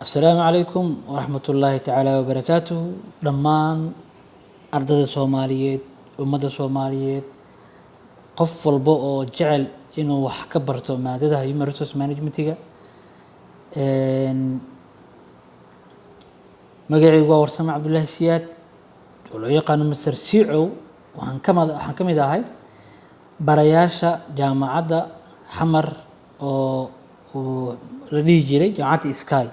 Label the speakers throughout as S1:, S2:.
S1: السلام عليكم ورحمة الله تعالى وبركاته دمان أرض الصوماليات ومدى الصوماليات قف والبو جعل إنه وحكبرته مادة هيومن ريسورس مانجمنتيga magacaygu waa warsame cabdullaahi siyaad oo loo yaqaano master siicow waxaan ka mid ahay barayaasha jaamacadda xamar oo la dhihi jiray jaamacadda sky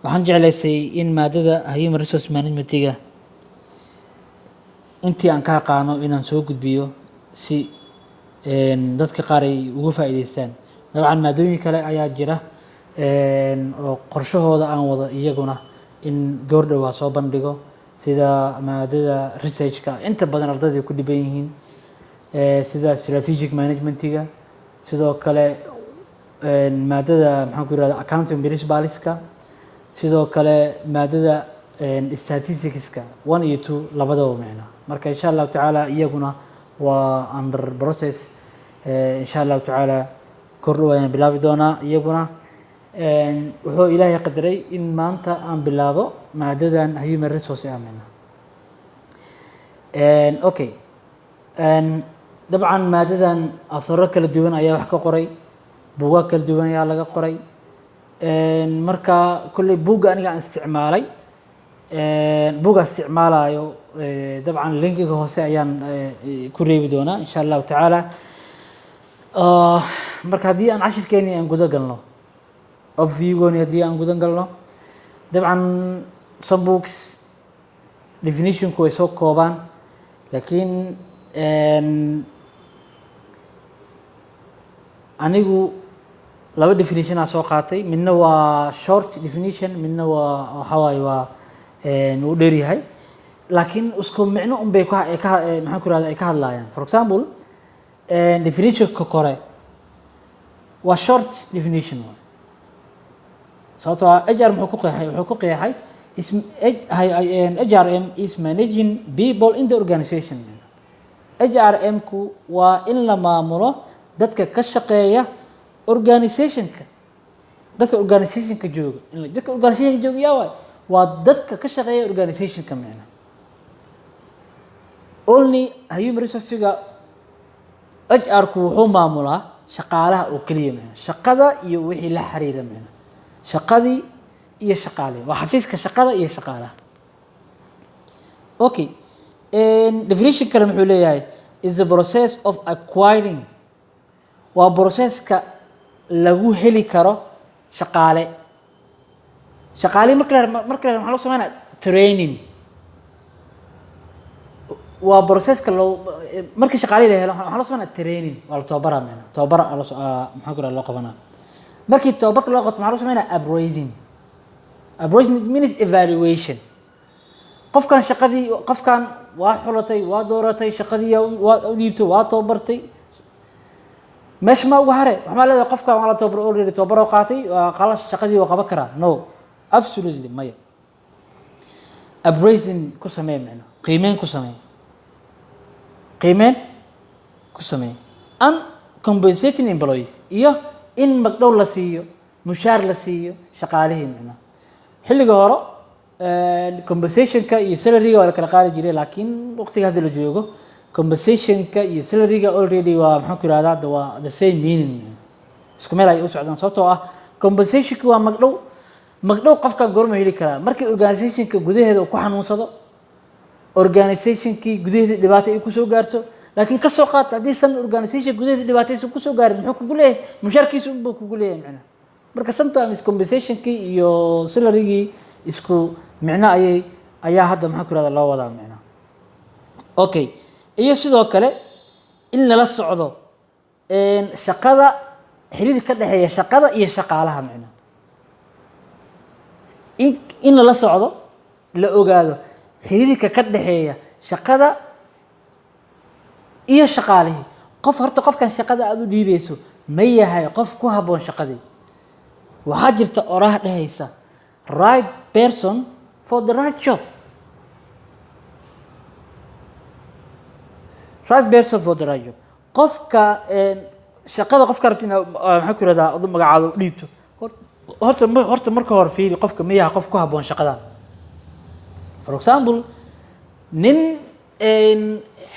S1: waxaan jeclaysay in maadada human resource managementiga intii aan ka aqaano inaan soo gudbiyo si dadka qaar ay uga faa'iideystaan dabcan maadooyin kale ayaa jira oo qorshahooda aan wado iyaguna in goordhow waa soo bandhigo sida maadada researchka inta badan ardayda ku dhiban yihiin sida strategic managementiga sidoo kale maadada maxaan ku yiraahdaa accounting principleska sidoo kale maadada statisticska 1 iyo 2 labadaba macna marka insha Allah taala iyaguna waa under process insha Allah taala goordhow ayaan bilaabi doonaa iyaguna wuxuu ilaahay qadaray in maanta aan bilaabo maadadan human resource amina okay dabcan maadadan asaro kala duwan ayaa wax ka qoray buugaag kala duwan ayaa laga qoray marka kulli buugga aniga aan isticmaalay buugga isticmaalayo dabcan linkiga hoose ayaan ku reebi doonaa insha Allah taala marka haddii aan cashirkeeni aan guda galno overviewgooni haddii aan gudan galno dabcan some books definitionku way soo koobaan laakiin anigu laba definition aan soo qaatay midna waa short definition midna waa waxa waaye waa uu dheer yahay laakiin isku micno un bay maxaan ku raahdaa ay ka hadlayaan for example definitionka kore waa short definition sababtoo ah HR wuxuu ku qeexay HRM is managing people in the organization. HRM ku waa in la maamulo dadka ka shaqeeya organization-ka dadka organization-ka jooga dadka organization-ka jooga yaa waa dadka ka shaqeeya organization-ka macna only human resource-ga HR ku wuxuu maamulaa shaqaalaha oo kaliya macna shaqada iyo wixii la xiriira macna shaqadii iyo shaqaale waa xafiiska shaqada iyo shaqaalaha okay definition kale muxuu leeyahay is the process of acquiring waa processka lagu heli karo shaqaale marka waxaa loo sameynaa training waa processka markii shaqaale la helo waxaa loo sameynaa training waa la tababaraa macna tababar maxaa ku loo qabanaa markii tababarka loo qabto maxaa loo sameynaa appraising it means evaluation qofkan waa xulatay waa dooratay shaqadii waa u dhiibtay waa tababartay meesha ma uga hare waxaa leedahay qofkan waa la tababar already tababar oo qaatay waa qalas shaqadii waa qaban karaa no absolutely maya appraising ku samee macna qiimeyn ku samee and compensating employees iyo in magdhow la siiyo mushaar la siiyo shaqaalihii macna xilliga hore compensationka iyo salary-ga waa la kala qaadi jiray laakiin waqtiga hadda la joogo compensationka iyo salary-ga already waa maxaan ku yiraahdaa waa the same meaning isku meel ay u socdaan sababtoo ah compensationka waa magdhow qofkan goorma heli karaa markii organizationka gudaheeda uu ku xanuunsado organizationkii gudaheeda dhibaato ay ku soo gaarto laakiin ka soo qaata haddii san organization gudaheeda dhibaataysan ku soo gaarin muxuu kugu leeyahay mushaarkiisu unbuu kugu leeyahay macna marka sometimes compensationkii iyo salary-gii isku micno ayaa hadda maxaan ku yiraahdaa loo wadaa macna okay iyo sidoo kale in lala socdo shaqada xiriirka ka dhaxeeya shaqada iyo shaqaalaha macna in lala socdo la ogaado xiriirka ka dhaxeeya shaqada iyo shaqaalihi qofkan shaqada aad u dhiibayso ma yahay qof ku habboon shaqadii waxaa jirta oraah dhahaysa right person for the right job qofka shaqada qofka rabta inaa maxaa ku yirahdaa adu magacaado u dhiibto horta marka hore fiiri qofka miyaa qof ku habboon shaqadan. For example, nin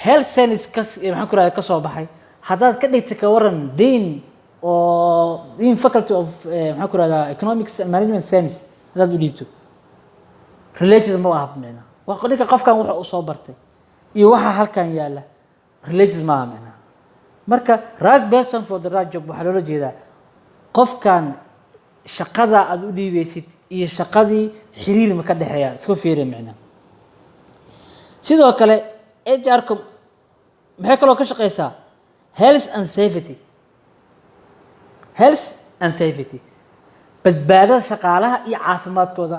S1: health science maxaa ku yirahdaa ka soo baxay haddaad ka dhigta ka waran dean oo in faculty of maxaa ku yirahdaa economics and management science haddaad u dhiibto related ma aha macna waa qodinka qofkan waxa uu soo bartay iyo waxa halkan yaala related ma aha macna marka right person for the right job waxa loola jeedaa qofkan shaqada aad u dhiibeysid iyo shaqadii xiriir ma ka dhaxeeya isku fiiri macna sidoo kale HR maxay kaloo ka shaqeysaa health and safety badbaadada shaqaalaha iyo caafimaadkooda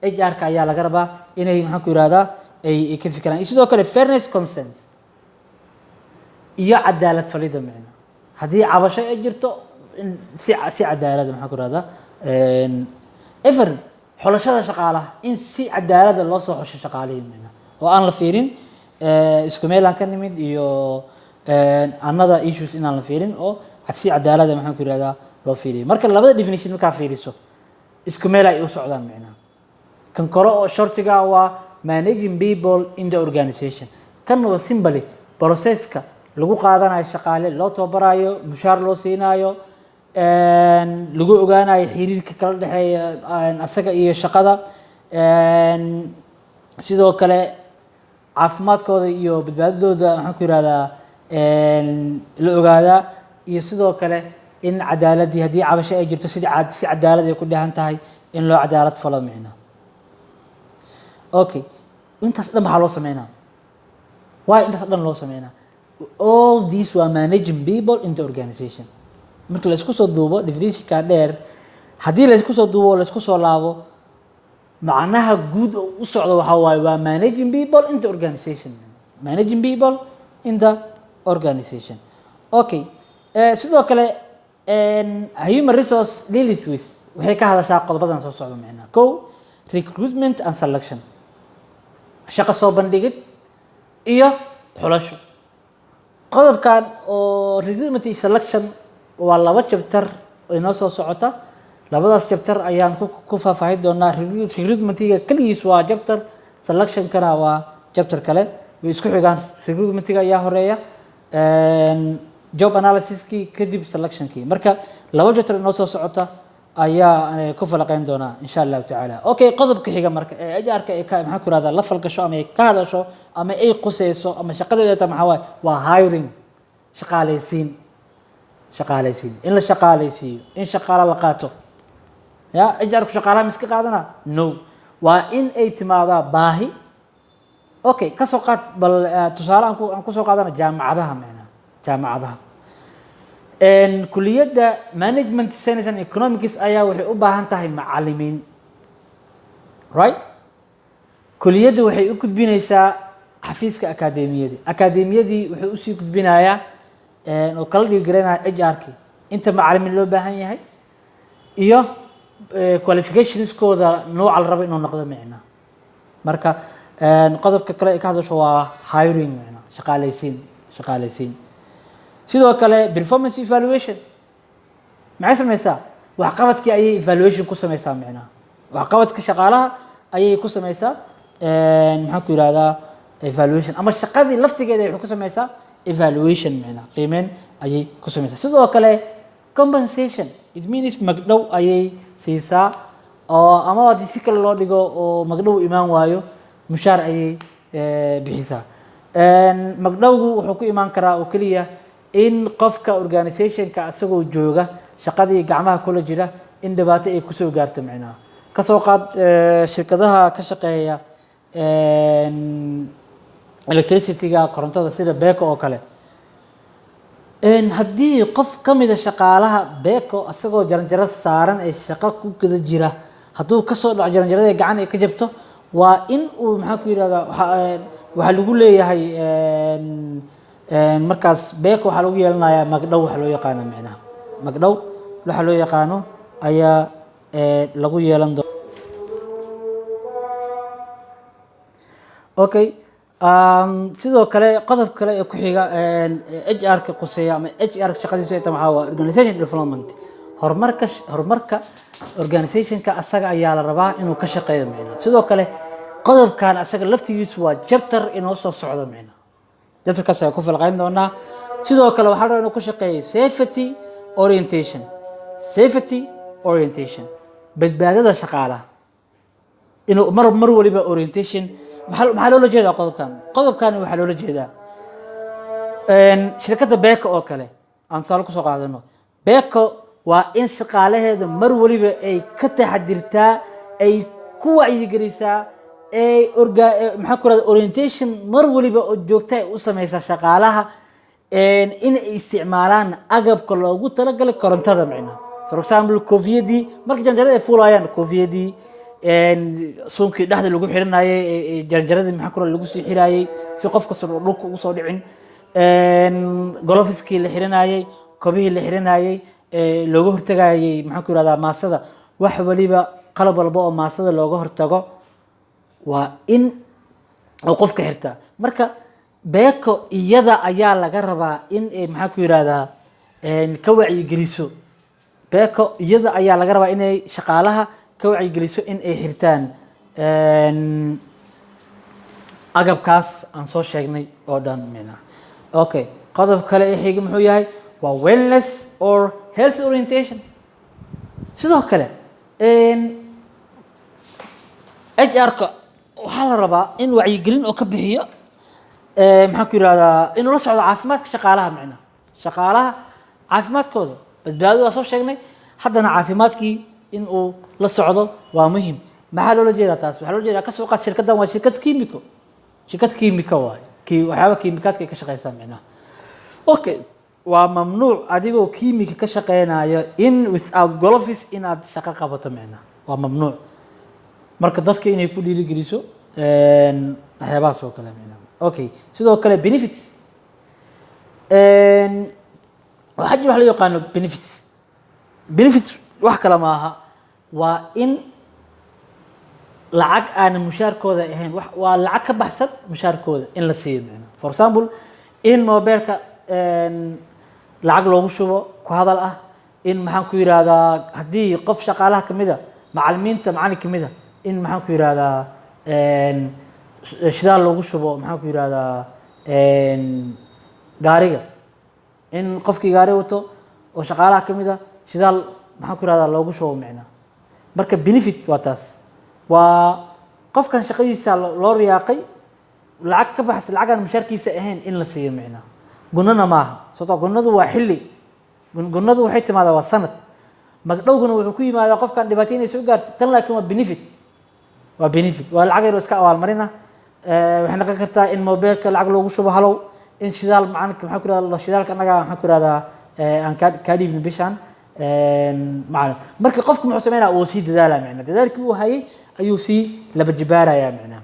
S1: HR-ka ayaa laga rabaa inay maxaa ku yiraahdaa ay ka fikiraan sidoo kale fairness consent iyo cadaalad falida macna haddii cabasho ay jirto si cadaalad maxaa ku yiraahdaa even xulashada shaqaalaha in si cadaalad loo soo xusho shaqaalaha macna oo aan la fiirin isku meel aan ka nimid iyo another issues in aan la fiirin oo si cadaalad maxaa ku yiraahdaa loo fiiriyo marka labada definition marka fiiriso isku meel ay u socdaan macna kan kale oo shortiga waa managing people in the organization kan waa simply processka lagu qaadanayo shaqaale loo tababarayo mushaar loo siinayo lagu ogaanayo xiriirka kala dhaxeeya asaga iyo shaqada sidoo kale caafimaadkooda iyo badbaadadooda maxaa ku yiraahdaa la ogaadaa iyo sidoo kale in cadaaladii haddii cabasho ay jirto si cadaalad ay ku dhahan tahay in loo cadaalad falo macna okay intaas dhan maxaa loo sameynaa waa intaas dhan loo sameynaa all these were managing people in the organization marka la isku soo duubo definition-ka dheer haddii la isku soo duubo la isku soo laabo macnaha guud oo u socdo waxa waaye waa managing people in the organization okay sidoo kale human resource deals with waxay ka hadashaa qodobadan soo socda macnaha kow recruitment and selection shaqo soo bandhigid iyo xulasho qodobkan oo recruitment and selection waa laba chapter oo inoo soo socota labadaas chapter ayaan ku faahfaahin doonaa recruitment-ga kaligiis waa chapter selection-kana waa chapter kale way isku xigaan recruitment-ga ayaa horeeya job analysis-kii kadib selection-kii marka laba chapter inoo soo socota ayaa ku falaqeyn doonaa insha Allah taala okay qodobka xiga marka HR-ka ay ka maxaa ku yiraahdaa la falgasho ama ay ka hadasho ama ay quseyso ama shaqadeeda maxaa waa hiring shaqaaleysiin in la shaqaaleysiiyo in shaqaale la qaato ya HR-ku shaqaalaha miska qaadana no waa in ay timaadaa baahi okay ka soo qaad bal tusaale aan ku soo qaadana jaamacadaha kuliyadda management science and economics ayaa waxay u baahan tahay macallimiin right kuliyaddu waxay u gudbinaysaa xafiiska akadeemiyadii waxay u sii gudbinayaa oo kala dhiirgelinaya HR-ki inta macallimiin loo baahan yahay iyo qualificationskooda nooca la rabo inuu noqdo macna marka qodobka kale ee ka hadasho waa hiring macna shaqaaleysiin sidoo kale performance evaluation maxay sameysaa waxqabadkii ayay evaluation ku sameysaa macna waxqabadka shaqaalaha ayay ku sameysaa maxaa ku yiraahdaa evaluation ama shaqadii laftigeeda ay ku sameysaa evaluation macna qiimeyn ayay ku sameysaa sidoo kale compensation it means magdhow ayay siisaa oo ama haddii si kale loo dhigo oo magdhow imaan waayo mushaar ayay bixisaa magdhowgu wuxuu ku imaan karaa oo keliya in qofka organization-ka asagoo jooga shaqadii gacmaha kula jira in dhibaato ay kusoo gaarto macnaha ka soo qaad shirkadaha ka shaqeeya electricity-ga korontada sida beeko oo kale haddii qof ka mid a shaqaalaha beeko asagoo jaranjaro saaran ee shaqo ku guda jira hadduu kasoo dhaco jaranjarada gacan ay ka jabto waa in uu maxaa ku yirahdaa waxaa lagu leeyahay markaas beeko waxaa lagu yeelanayaa magdhow waxa loo yaqaano macnaha magdhow waxa loo yaqaano ayaa lagu yeelan doona okay sidoo kale qodob kale ee ku xiga HR ka quseeya ama HR shaqadiisu ay tahay maxaa waa organization development horumarka organizationka asaga ayaa la rabaa inuu ka shaqeeyo macnaha sidoo kale qodobkan asaga laftigiisu waa chapter inoo soo socdo macnaha chapterkaas ayaa ku falqayn doonaa sidoo kale waxaa la rabaa inuu ka shaqeeyo safety orientation badbaadada shaqaalaha inuu mar waliba orientation maxaa loola jeedaa qodobkan waxaa loola jeedaa shirkadda Beko oo kale aan tusaale ku soo qaadano Beko waa in shaqaalaheeda mar waliba ay ka taxadirtaa ay ku wacyigelisaa maxaa ku raada orientation mar waliba oo joogta ay u samaysaa shaqaalaha in ay isticmaalaan agabka loogu talagalay korontada macnaha for example koofiyadii markii janjarada ay fuulayaan koofiyadii suunkii dhexda lagu xiranayay janjaradii maxaa ku raada lagu sii xiraayay si qof kasta dhulka ugu soo dhicin golofiskii la xiranayay kobihii la xiranayay looga hortagayay maxaa ku raada maasada wax waliba qalab walba oo maasada looga hortago waa in qofka xirtaa marka Beko iyada ayaa laga rabaa in ay maxaa ku yiraahdaa ka wacyigeliso Beko iyada ayaa laga rabaa inay shaqaalaha ka wacyigeliso in ay xirtaan agabkaas aan soo sheegnay oo dhan macnaha okay qodob kale ee xiga muxuu yahay waa wellness or health orientation sidoo kale HR-ka waxaa la rabaa in wacyigelin oo ka bixiyo maxaa ku yiraahdaa inuu la socdo caafimaadka shaqaalaha macnaha shaqaalaha caafimaadkooda badbaadada waa soo sheegnay haddana caafimaadkii in uu la socdo waa muhiim maxaa loola jeedaa taas waxaa loola jeedaa ka soo qaad shirkaddan waa shirkad kiimiko waaye waxyaaba kiimikaadka ay ka shaqeysaa macnaha okay waa mamnuuc adigoo kiimika ka shaqeynayo in without gloves inaad shaqo qabato macnaha waa mamnuuc marka dadka inay ku dhiirigeliso waxyaabahaas oo kale macnaha okay sidoo kale benefits waxaa jira wax loo yaqaano benefits wax kale maaha waa in lacag aan mushaarkooda ahayn waa lacag ka baxsan mushaarkooda in la siiyo macnaha for example in mobilka lacag loogu shubo ku hadal ah in maxaan ku yiraahdaa haddii qof shaqaalaha kamid a macallimiinta macallin kamid a in maxaan ku yiraahdaa shidaal loogu shubo maxaan ku yiraahdaa gaariga in qofkii gaari wato oo shaqaalaha kamid a shidaal maxaan ku yiraahdaa loogu shubo macnaha marka benefit waa taas waa qofkan shaqadiisa loo riyaaqay lacag ka baxsan lacag aan mushaarkiisa ahayn in la siiyo macnaha gunana maaha sababtoo gunadu waa xilli gunadu waxay timaadaa waa sanad magdhowguna wuxuu ku yimaadaa qofkan dhibaato inay soo gaarto tan laakiin waa benefit waa lacag yar oo iska abaalmarina waxay noqon kartaa in mobilka lacag loogu shubo halow in shidaal macalinka maxaa ku yirahdaa shidaalka annaga maxaa ku yirahdaa aan kaa dhiibin bishaan macalin marka qofku muxuu sameynaa uu sii dadaalaa macnaha dadaalkii uu hayay ayuu sii laba jibaarayaa macnaha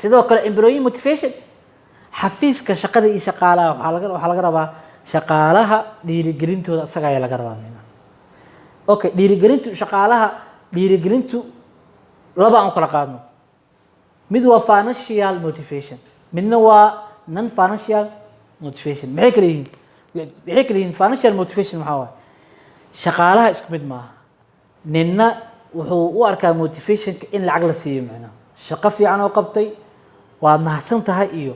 S1: sidoo kale employee motivation xafiiska shaqada iyo shaqaalaha waxaa laga rabaa shaqaalaha dhiirigelintooda isaga ayaa laga rabaa macnaha okay dhiirigelintu laba aan kala qaadno mid waa financial motivation midna waa non financial motivation maxay kala yihiin financial motivation maxaa waaye shaqaalaha isku mid maaha ninna wuxuu u arkaa motivationka in lacag la siiyo macnaha shaqo fiican oo qabtay waad mahadsan tahay iyo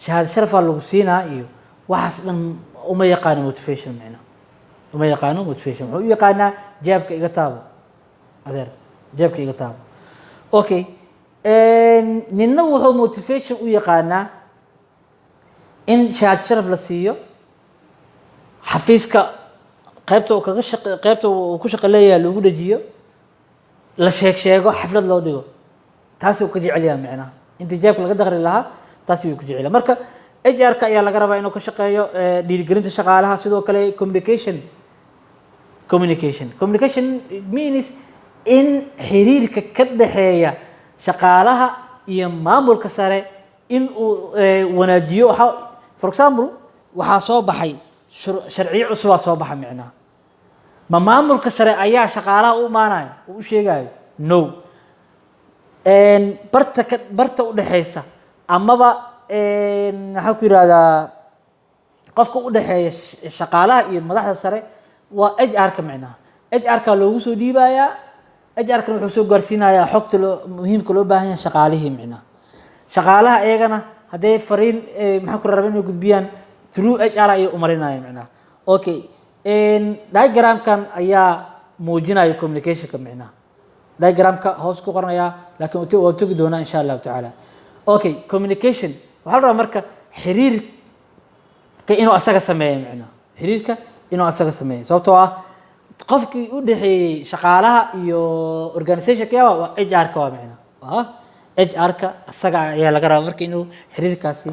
S1: shahaado sharafaa lagu siinaa iyo waxaas dhan uma yaqaano motivation macnaha wuxuu u yaqaanaa jeebka iga taabo adeer jeebka iga taabo okay ninna wuxuu motivation u yaqaanaa in shahaado sharaf la siiyo xafiiska qaybta uu ku shaqo leeyahay lagu dhajiyo la sheego xaflad loo dhigo taasi uu ka jecel yahay macnaha intii jeebka laga daqri lahaa taasi uu ka jecel yahay marka HR-ka ayaa laga rabaa inuu ka shaqeeyo dhiirigelinta shaqaalaha sidoo kale communication means in xiriirka ka dhaxeeya shaqaalaha iyo maamulka sare in uu wanaajiyo for example waxaa soo baxay sharciyo cusub soo baxa macnaha ma maamulka sare ayaa shaqaalaha u imaanayo u sheegayo no barta u dhaxaysa amaba maxaa ku yiraahdaa qofka u dhaxeeya shaqaalaha iyo madaxda sare waa HR-ka macnaha HR-ka loogu soo dhiibayaa HR-ka wuxuu soo gaarsiinayaa xogta muhiimka loo baahan yahay shaqaalihii macnaha shaqaalaha iyagana haday fariin maxaa ku rabaan inay gudbiyaan through HR ay u marinayaan macnaha okay diagram-kan ayaa muujinaya communication-ka macnaha diagram-ka hoos ku qoranaya laakiin waa tagi doonaa insha Allah taala okay communication waxa la rabaa marka xiriirka inuu asaga sameeyo macnaha xiriirka inuu asaga sameeyo sababtoo ah qofkii u dhaxeeyay shaqaalaha iyo organization-ka waa HR-ka waa macnaha HR-ka asaga ayaa laga rabaa marka inuu xiriirkaasi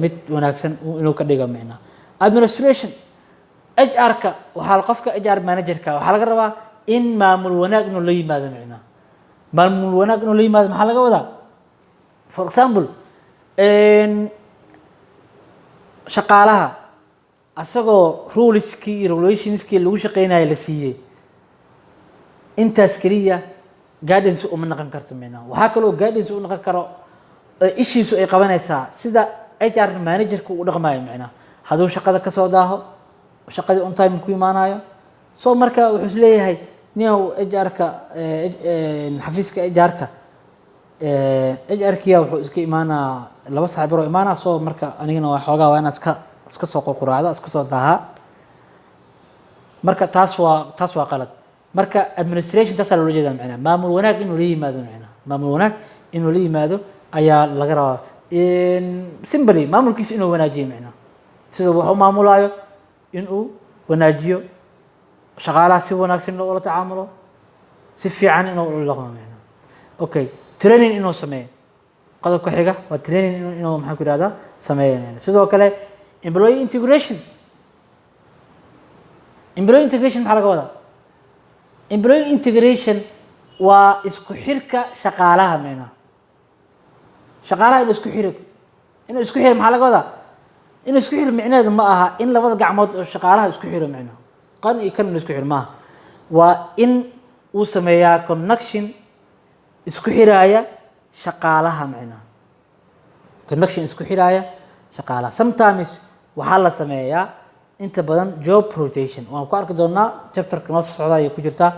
S1: mid wanaagsan inuu ka dhigo macnaha administration HR-ka waxa qofka HR manager-ka waxa laga rabaa in maamul wanaag inuu la yimaado macnaha maamul wanaag inuu la yimaado maxaa laga wadaa for example shaqaalaha asagoo ruleski iyo regulationski lagu shaqeynayo la siiyay intaas kaliya guidance uma noqon karto macnaha waxa kale oo guidance u noqon karo ishiisu ay qabanaysaa sida HR manager-ku u dhaqmayo macnaha haduu shaqada ka soo daaho shaqadii on time ku imaanayo soo marka wuxuu leeyahay niyow HR-ka xafiiska HR-ka HR-kiya wuxuu iska imaanaa laba saaxiib oo imaanaa soo marka anigana waa xoogaa waa inaan iska soo quraacdo iska soo daaha marka taas waa qalad marka administration taas loo jeedaa macnaha maamul wanaag inuu la yimaado macnaha maamul wanaag inuu la yimaado ayaa laga rabaa simply maamulkiisa inuu wanaajiyo macnaha sida wuxuu maamulayo inuu wanaajiyo shaqaalaha si wanaagsan loo la tacaamulo si fiican inuu la dhaqmo macnaha okay training inuu sameeyo qodobka xiga waa training inuu maxaa ku yiraahdaa sameeyo macnaha sidoo kale employee integration maxaa laga wadaa employee integration waa isku xirka shaqaalaha macnaha shaqaalaha inuu isku xiro maxaa laga wadaa inuu isku xiro macnaheedu ma aha in labada gacmood oo shaqaalaha isku xiro macnaha qan iyo kan isku xiro maaha waa in uu sameeyaa connection isku xiraaya shaqaalaha macnaha connection isku xiraaya shaqaalaha sometimes waxaa la sameeyaa inta badan job rotation waan ku arki doonaa chapter-ka noo socda ay ku jirtaa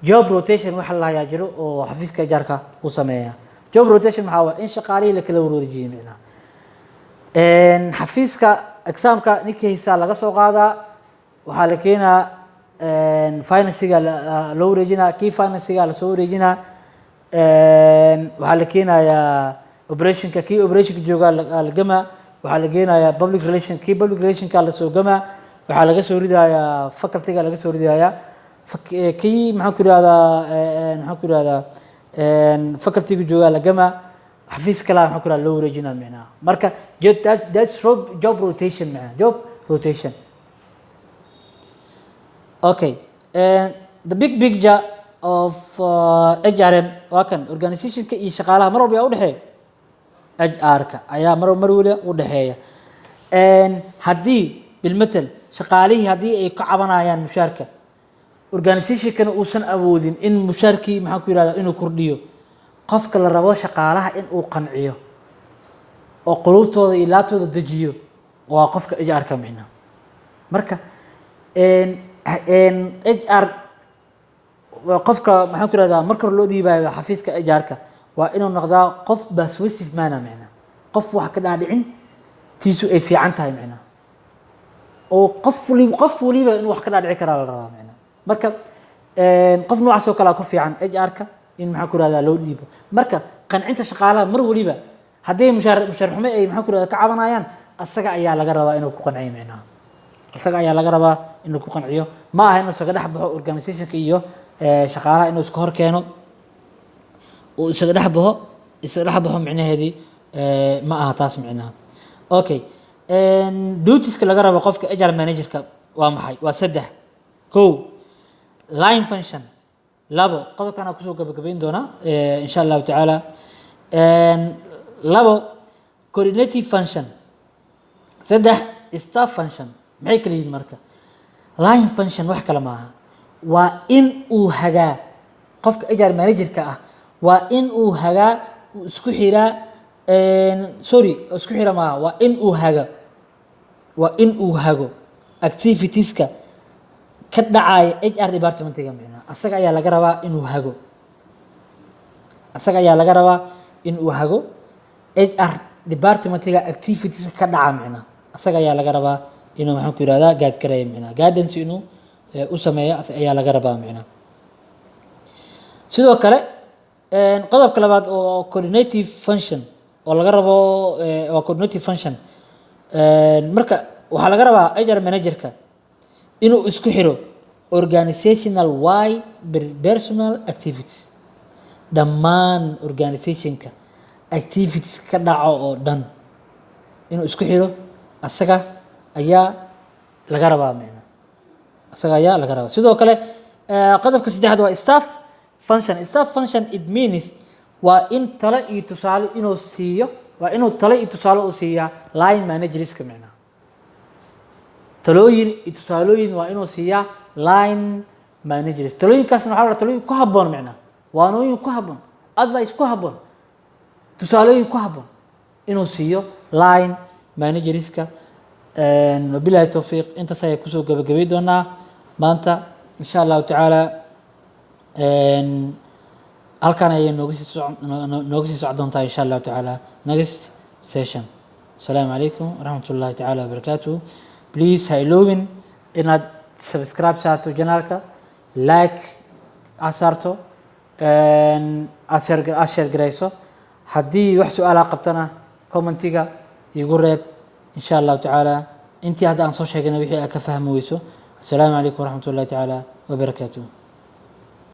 S1: job rotation waxa la hayaa jiro oo xafiiska HR-ka uu sameeyaa job rotation maxaa waa in shaqaalihii la kala wareejiyo macnaha xafiiska exam-ka ninkiisa laga soo qaadaa waxaa la keenaa finance-ga loo wareejinaa key finance-ga la soo wareejinaa waxaa la keenayaa operationka key operationka jooga la gamaa waxaa la keenayaa public relation key public relationka la soo gamaa waxaa laga soo ridayaa faculty-ga laga soo ridayaa key maxaa ku yiraahdaa faculty-ga jooga la gamaa xafiis kale maxaa ku yiraahdaa loo wareejinaa macnaha marka that's job rotation macnaha job rotation okay the big picture of HRM waa kan organization-ka iyo shaqaalaha mar walba u dhaxeeya HR-ka ayaa mar waliba u dhaxeeya haddii bilmatal shaqaalihii haddii ay ka cabanayaan mushaarka organization-kana uusan awoodin in mushaarkii maxaa ku yiraahdaa inuu kordhiyo qofka la rabo shaqaalaha in uu qanciyo oo qulubtooda iyo laabtooda dejiyo waa qofka HR-ka macnaha marka HR qofka maxaa ku yiraahdaa marka loo dhiibayo xafiiska HR-ka waa inuu noqdaa qof persuasive manner macnaha qof wax ka dhaadhicin tiisu ay fiican tahay macnaha oo qof waliba inuu wax ka dhaadhici karaa la rabaa macnaha marka qof noocaas oo kale ku fiican HR-ka in maxaa ku yiraahdaa loo dhiibo marka qancinta shaqaalaha mar waliba haddii mushaar xumo ay maxaa ku yiraahdaa ka cabanayaan asaga ayaa laga rabaa inuu ku qanciyo macnaha asaga ayaa laga rabaa inuu ku qanciyo ma aha inuu isaga dhex baxo organization-ka iyo shaqaalaha inuu iska hor keeno oo isaga dhex baxo macnaheedii ma aha taas macnaha okay duties-ka laga rabo qofka HR manager-ka waa maxay waa 3 kow line function labo qodobkan aan kusoo gabagabayn doonaa insha Allah taala labo coordinative function 3 staff function maxay kala yihiin marka line function wax kala maaha waa in uu hagaa qofka HR manager-ka ah waa in uu hagaa isku xiraa sorry isku xira maaha waa in uu hago activitieska ka dhacaya HR departmentiga micnaha asaga ayaa laga rabaa inuu hago HR departmentiga activitieska ka dhaca micnaha asaga ayaa laga rabaa inuu maxaan ku yiraahdaa guide gareeyo micnaha guidance inuu u sameeyo ayaa laga rabaa micnaha sidoo kale qodobka labaad oo coordinative function oo laga rabo waa coordinative function marka waxaa laga rabaa HR managerka inuu isku xiro organizational wide personal activities dhammaan organizationka activities ka dhaco oo dhan inuu isku xiro asaga ayaa laga rabaa sidoo kale qodobka saddexaad waa staff function it means waa in talo iyo tusaale inuu siiyo u siiyaa line managerska micnaha talooyin iyo tusaalooyin waa inuu siiyaa line managers talooyinkaasna waxaa la talooyin ku habboon micnaha waanooyin ku habboon advice ku habboon tusaalooyin ku habboon inuu siiyo line managerska wabillahi tawfiiq intaas ayay kusoo gabagabay doonaa maanta insha allahu tacaala halkan ayay nooga sii socon doontaa insha allahu tacaala next session asalaamu calaykum waraxmat ullahi tacaala wabarakaatuh please ha iloobin inaad subscribe saarto janaalka like aad saarto aad share garayso haddii wax su-aalaa qabtana commentiga igu reeb insha allahu tacaala intii hadda aan soo sheegana wixii aad ka fahmi weyso asalaamu calaykum waraxmat ullahi tacaala wabarakaatuh